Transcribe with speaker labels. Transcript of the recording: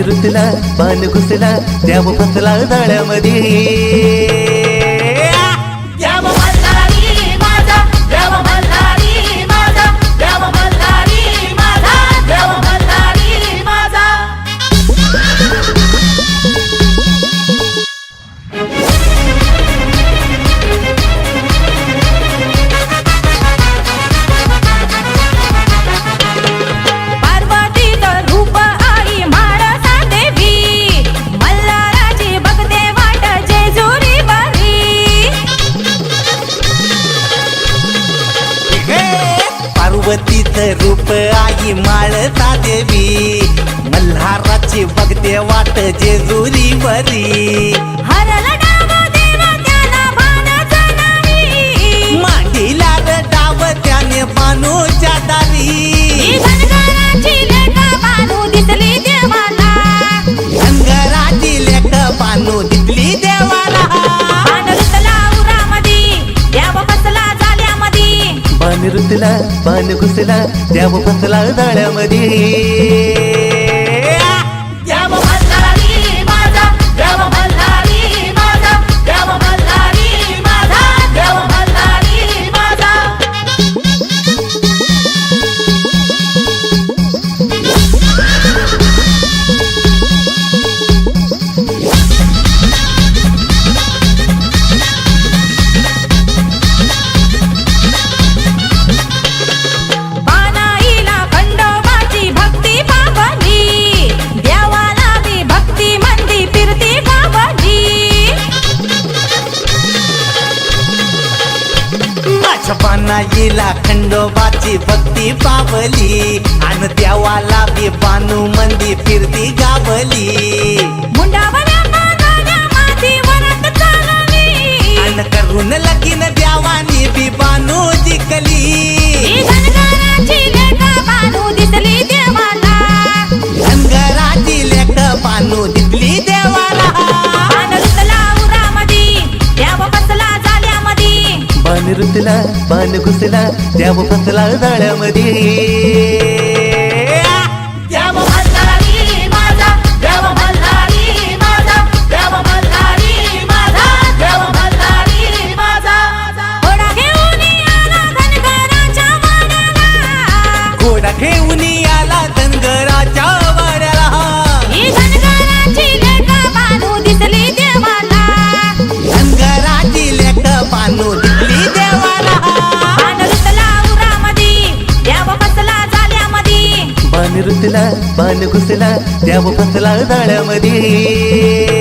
Speaker 1: रुतला पान घुसला देव फसला जाळ्यामध्ये
Speaker 2: देव मल्हारी माझा देव मल्हारी माझा देव मल्हारी माझा देव मल्हारी माझा
Speaker 1: पार्वतीचं रूप आई माळता देवी मल्हाराची बघते वाट जेजुरी बरी
Speaker 2: हरला डाव देवा त्याला भानाचा नावी
Speaker 1: मांडीला डाव त्याने बानूच्या दारी
Speaker 2: धनगराची लेक बानू दिसली देवाला
Speaker 1: धनगराची लेक बानू दिसली देवाला पान रुतला पान घुसला देव फसला जाळ्यामध्ये
Speaker 2: देव मल्हारी माझा देव मल्हारी माझा देव मल्हारी माझा देव मल्हारी माझा
Speaker 1: बानाईला खंडोबाची भक्ती पावली आणि देवाला बी बानू मंदी फिरती गावली
Speaker 2: मुंडावल्या पागाल्या मातीवरत चालली
Speaker 1: आणि करून लगीन देवानी बी बानू जिंकली
Speaker 2: धनगराची लेक बानू दिसली देवाला
Speaker 1: धनगराची लेक बानू दिसली देवाला पान रुतला पान घुसला देव फसला जाळ्यामध्ये
Speaker 2: देव मल्हारी माझा देव मल्हारी माझा देव मल्हारी माझा देव मल्हारी माझा घोडा घेऊन आला धनगराच्या वाड्याला
Speaker 1: घोडा घेऊन आला धनगराच्या वाड्याला
Speaker 2: धनगराची लेक बानू दिसली देवाला
Speaker 1: धनगराची लेक बानू दिसली देवाला पान रुतला पान घुसला देव फसला जाळ्यामध्ये